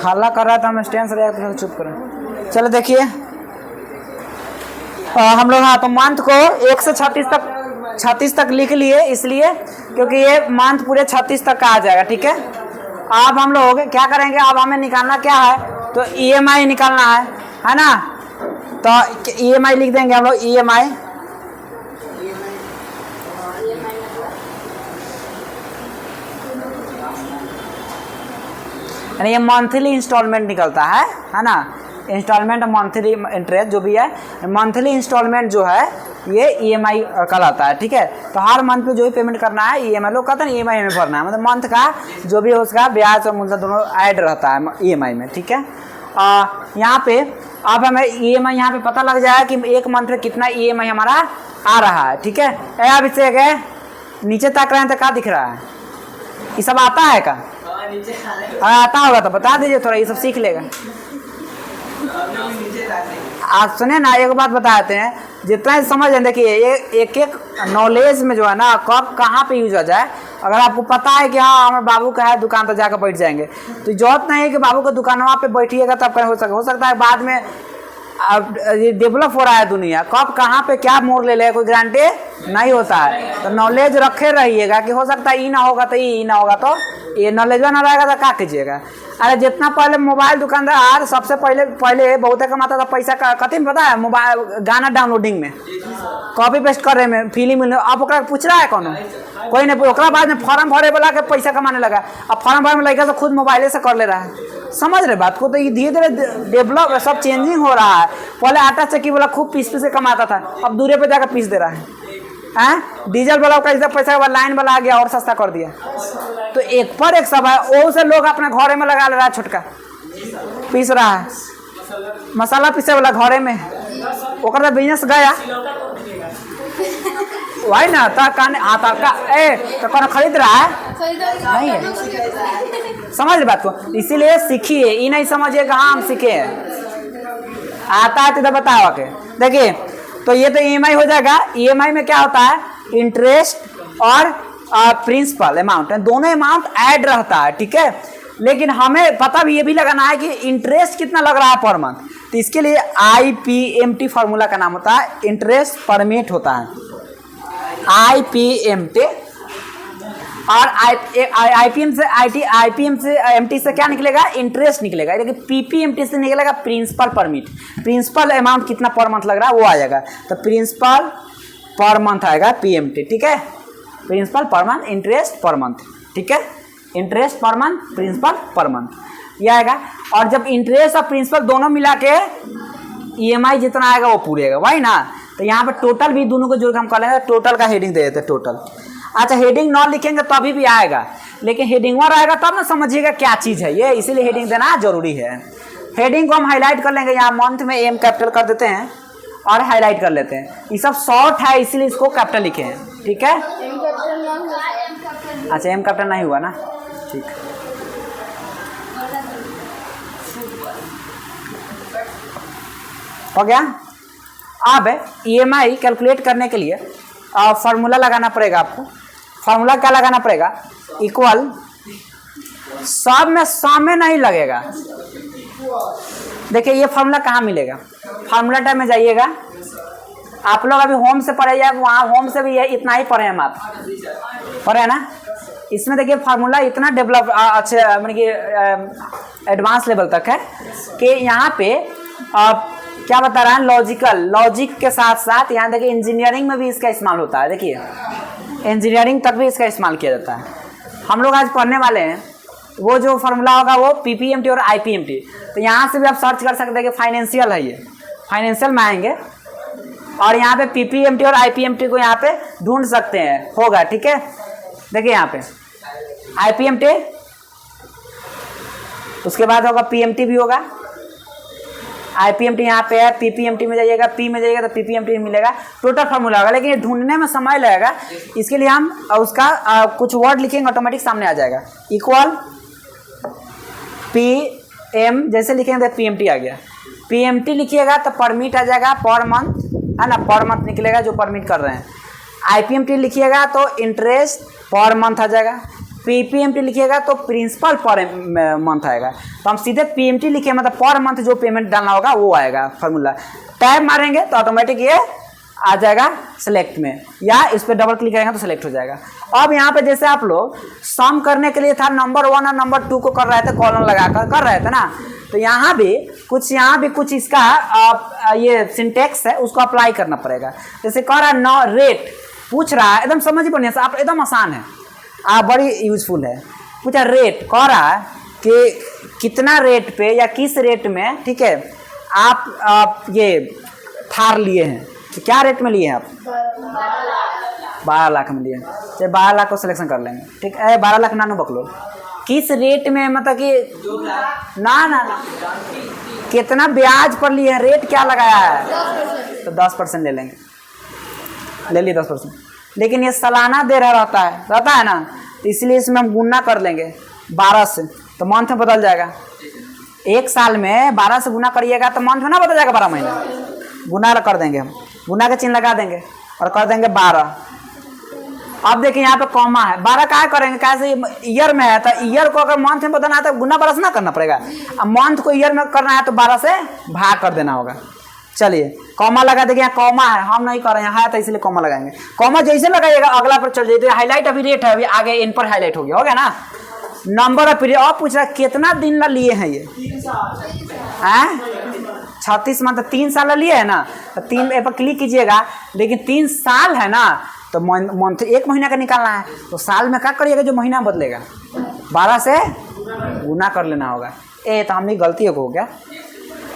हल्ला कर रहा था, हम स्टैंड रहे तो चुप करें। चलो देखिए हम लोग, हाँ तो मंथ को 1 से 36 तक लिख लिए, इसलिए क्योंकि ये मंथ पूरे 36 तक का आ जाएगा। ठीक है, अब हम लोग क्या करेंगे, अब हमें निकालना क्या है, तो EMI निकालना है ना। तो EMI लिख देंगे हम लोग, EMI यानी ये मंथली इंस्टॉलमेंट निकलता है ना। इंस्टॉलमेंट मंथली इंटरेस्ट जो भी है, मंथली इंस्टॉलमेंट जो है ये EMI कहलाता है। ठीक है, तो हर मंथ पे जो भी पेमेंट करना है EMI, लोग कहते हैं EMI में भरना है, मतलब मंथ का जो भी है उसका ब्याज और मूलधन दोनों ऐड रहता है EMI में। ठीक है, यहाँ पे अब हमें EMI यहाँ पे पता लग जाएगा कि एक मंथ में कितना EMI हमारा आ रहा है। ठीक है, अब इससे नीचे तक रहे हैं तो क्या दिख रहा है, ये सब आता है का, आता होगा तो बता दीजिए थोड़ा, ये सब सीख लेगा। आज सुने ना, एक बात बताते हैं, जितना समझ है देखिए, एक नॉलेज में जो है ना कब कहाँ पे यूज हो जाए। अगर आपको पता है कि हाँ हमें बाबू का है दुकान, तो जाकर बैठ जाएंगे, तो जरूरत नहीं है कि बाबू का दुकान वहाँ पे बैठिएगा तब कहीं हो सकता है बाद में अब ये डेवलप हो रहा है दुनिया, कब कहाँ पे क्या मोड़ ले ले कोई गारंटी नहीं होता है। तो नॉलेज रखे रहिएगा कि हो सकता है ये ना होगा तो ये ना होगा, तो ये नॉलेज ना रहेगा तो क्या कीजिएगा। अरे जितना पहले मोबाइल दुकानदार सबसे पहले बहुत कमाता था पैसा का, कथी में पता है, मोबाइल गाना डाउनलोडिंग में, कॉपी पेस्ट करे में, फिल्म। अब पूछ रहा है कौन, कोई नहीं। ओकरा बाद में फॉर्म भरे वाला के पैसा कमाने लगा, अब फॉर्म भरे में लड़का तो खुद मोबाइले से कर ले रहा है। समझ रहे बात को, तो ये धीरे धीरे डेवलप सब चेंजिंग हो रहा है। पहले आटा चक्की वाला खूब पीस के कमाता था, अब दूरे पे जाकर पीस दे रहा है। डीजल वाला का पैसा लाइन वाला आ गया और सस्ता कर दिया। तो एक पर एक सब है, वो से लोग अपने घरे में लगा ले रहा है, छोटका पीस रहा है, मसाला पीसे वाला घरे में, ओकर तो बिजनेस गया वही ना। तो कौन खरीद रहा है, नहीं है। समझ बात को, इसीलिए सीखिए, ये नहीं समझिए कि हाँ हम सीखे हैं, आता है तो बताओ के। देखिए तो ये तो EMI हो जाएगा। EMI में क्या होता है, इंटरेस्ट और प्रिंसिपल अमाउंट, दोनों अमाउंट ऐड रहता है। ठीक है, लेकिन हमें पता भी ये भी लगाना है कि इंटरेस्ट कितना लग रहा है पर मंथ, तो इसके लिए IPMT फार्मूला का नाम होता है, इंटरेस्ट परमिट होता है IPMT। और IPMT से क्या निकलेगा, इंटरेस्ट निकलेगा, लेकिन PPMT से निकलेगा प्रिंसिपल परमिट। प्रिंसिपल अमाउंट कितना पर मंथ लग रहा है वो आ जाएगा, तो प्रिंसिपल पर मंथ आएगा PMT। ठीक है, principal per month, interest per month. ठीक है, interest per month, principal per month, ये आएगा। और जब इंटरेस्ट और प्रिंसिपल दोनों मिला के EMI जितना आएगा वो पूरेगा, वही ना। तो यहाँ पे टोटल भी दोनों को जोड़ के हम कर लेंगे, टोटल का हेडिंग दे देते हैं, टोटल। अच्छा, हेडिंग ना लिखेंगे तो अभी भी आएगा, लेकिन हेडिंग वर आएगा तब ना समझिएगा क्या चीज़ है ये, इसीलिए हेडिंग देना जरूरी है। हेडिंग को हम हाईलाइट कर लेंगे, यहाँ मंथ में M कैपिटल कर देते हैं और हाईलाइट कर लेते हैं। ये सब शॉर्ट है इसीलिए इसको कैपिटल लिखे हैं। ठीक है, अच्छा M कैपिटल नहीं हुआ ना, ठीक। हो गया। अब EMI कैलकुलेट करने के लिए फार्मूला लगाना पड़ेगा आपको। फार्मूला क्या लगाना पड़ेगा, इक्वल, सब में सामने नहीं लगेगा। देखिए ये फार्मूला कहाँ मिलेगा, फार्मूला टाइप में जाइएगा। आप लोग अभी होम से पढ़े या वहाँ होम से भी है, इतना ही पढ़े हम, आप पढ़े हैं ना। इसमें देखिए फार्मूला इतना डेवलप अच्छे मतलब कि एडवांस लेवल तक है कि यहाँ पे क्या बता रहा है, लॉजिक के साथ साथ यहाँ देखिए इंजीनियरिंग में भी इसका इस्तेमाल होता है। देखिए इंजीनियरिंग तक भी इसका इस्तेमाल किया जाता है। हम लोग आज पढ़ने वाले हैं, वो जो फार्मूला होगा वो PPMT और IPMT। तो यहाँ से भी आप सर्च कर सकते हैं कि फाइनेंशियल है, ये फाइनेंशियल में आएंगे और यहाँ पे PPMT और IPMT को यहाँ पे ढूंढ सकते हैं, होगा। ठीक है, देखिए यहाँ पे IPMT, उसके बाद होगा PMT भी होगा। IPMT यहाँ पे है, PPMT में जाइएगा, P में जाइएगा तो PPMT मिलेगा, टोटल फार्मूला होगा। लेकिन ये ढूंढने में समय लगेगा, इसके लिए हम उसका कुछ वर्ड लिखेंगे, ऑटोमेटिक सामने आ जाएगा। इक्वल एम जैसे लिखेंगे तो पीएमटी आ गया, पीएमटी लिखिएगा तो परमिट आ जाएगा पर मंथ, है ना, पर मंथ निकलेगा जो परमिट कर रहे हैं। आईपीएमटी लिखिएगा तो इंटरेस्ट पर मंथ आ जाएगा, पीपीएमटी लिखिएगा तो प्रिंसिपल पर मंथ आएगा। तो हम सीधे पीएमटी लिखे मतलब पर मंथ जो पेमेंट डालना होगा वो आएगा फार्मूला। टैब मारेंगे तो ऑटोमेटिक ये आ जाएगा सेलेक्ट में, या इस पर डबल क्लिक करेंगे तो सेलेक्ट हो जाएगा। अब यहाँ पे जैसे आप लोग सम करने के लिए था नंबर 1 और नंबर 2 को कर रहे थे, कॉलम लगाकर कर रहे थे ना, तो यहाँ भी कुछ इसका ये सिंटेक्स है उसको अप्लाई करना पड़ेगा। जैसे कह रहा है नो रेट पूछ रहा है, एकदम समझ ही बढ़िया से आप, एकदम आसान है, आप बड़ी यूजफुल है। पूछा रेट, कह रहा है कि कितना रेट पे या किस रेट में, ठीक है, आप ये थार लिए हैं, तो क्या रेट में लिए हैं आप? 12 लाख में लिए। चलिए 12 लाख को सिलेक्शन कर लेंगे, ठीक है। 12 लाख नानू बकलो किस रेट में, मतलब कि ना कितना ब्याज पर लिए हैं, रेट क्या लगाया है, तो 10% ले लेंगे, ले लिए 10%। लेकिन ये सालाना दे रहा रहता है ना, तो इसलिए इसमें हम गुना कर लेंगे 12 से, तो मंथ में बदल जाएगा। एक साल में 12 से गुना करिएगा तो मंथ में ना बदल जाएगा, 12 महीने गुना कर देंगे, हम गुना का चिन्ह लगा देंगे और कर देंगे 12। अब देखिए यहाँ पे कॉमा है, 12 क्या करेंगे, कैसे ईयर में है तो ईयर को अगर मंथ में बदलना है तो गुना 12 से ना करना पड़ेगा, अब मंथ को ईयर में करना है तो 12 से भाग कर देना होगा। चलिए कॉमा लगा देंगे, यहाँ कॉमा है, हम नहीं कर रहे हैं तो इसलिए कॉमा लगाएंगे। कॉमा जैसे लगाइएगा अगला पर चल जाइए, हाईलाइट अभी रेट है, अभी आगे इन पर हाईलाइट हो गया ना। नंबर ऑफ पीरियड, और पूछ रहा कितना दिन ला लिए हैं ये, 36 मंथ, 3 साल लिए है ना, तो 3 पर क्लिक कीजिएगा। लेकिन 3 साल है ना, तो मंथ 1 महीना का निकालना है, तो साल में क्या करिएगा, जो महीना बदलेगा 12 से गुना कर लेना होगा। तो हमने गलती हो गया,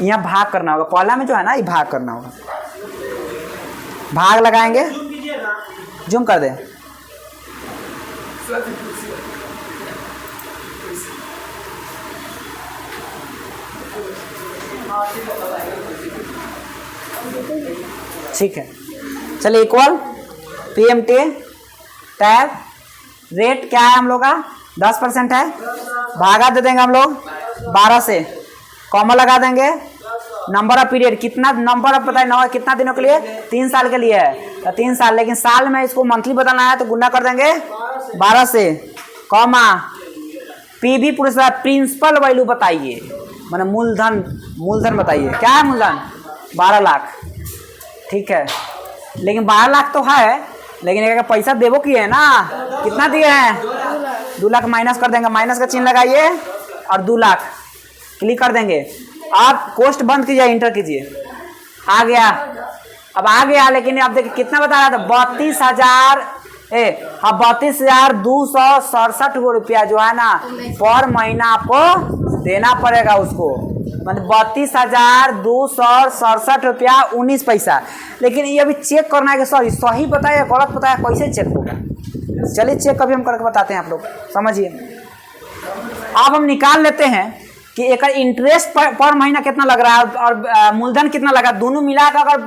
यहाँ भाग करना होगा, पहला में जो है ना ये भाग करना होगा, भाग लगाएंगे, जूम कर दे, ठीक है। चलिए इक्वल पीएमटी टैब रेट क्या है हम लोग का 10% है, भागा दे देंगे हम लोग 12 से, कॉमा लगा देंगे। नंबर ऑफ पीरियड कितना, नंबर ऑफ पता है कितना दिनों के लिए, 3 साल के लिए है, तो 3 साल, लेकिन साल में इसको मंथली बदलना है तो गुना कर देंगे 12 से, कॉमा पीवी पुरस्कार प्रिंसिपल वैल्यू बताइए, माने मूलधन बताइए, क्या है मूलधन 12 लाख, ठीक है। लेकिन 12 लाख तो है, लेकिन एक पैसा देवो किए है ना, कितना दिए हैं 2 लाख, माइनस कर देंगे, माइनस का चिन्ह लगाइए और 2 लाख क्लिक कर देंगे। आप कोस्ट बंद कीजिए, इंटर कीजिए, आ गया, अब आ गया। लेकिन अब देखिए कितना बता रहा था, 32,267 रुपया जो है ना पर महीना आपको देना पड़ेगा उसको, मतलब 32,267 रुपया 19 पैसा। लेकिन ये अभी चेक करना है कि सॉरी सही बताया गलत बताया, कैसे चेक होगा, चलिए चेक कभी हम करके बताते हैं, आप लोग समझिए। अब हम निकाल लेते हैं कि एक इंटरेस्ट पर महीना कितना लग रहा है और मूलधन कितना लगा, दोनों मिला कर अगर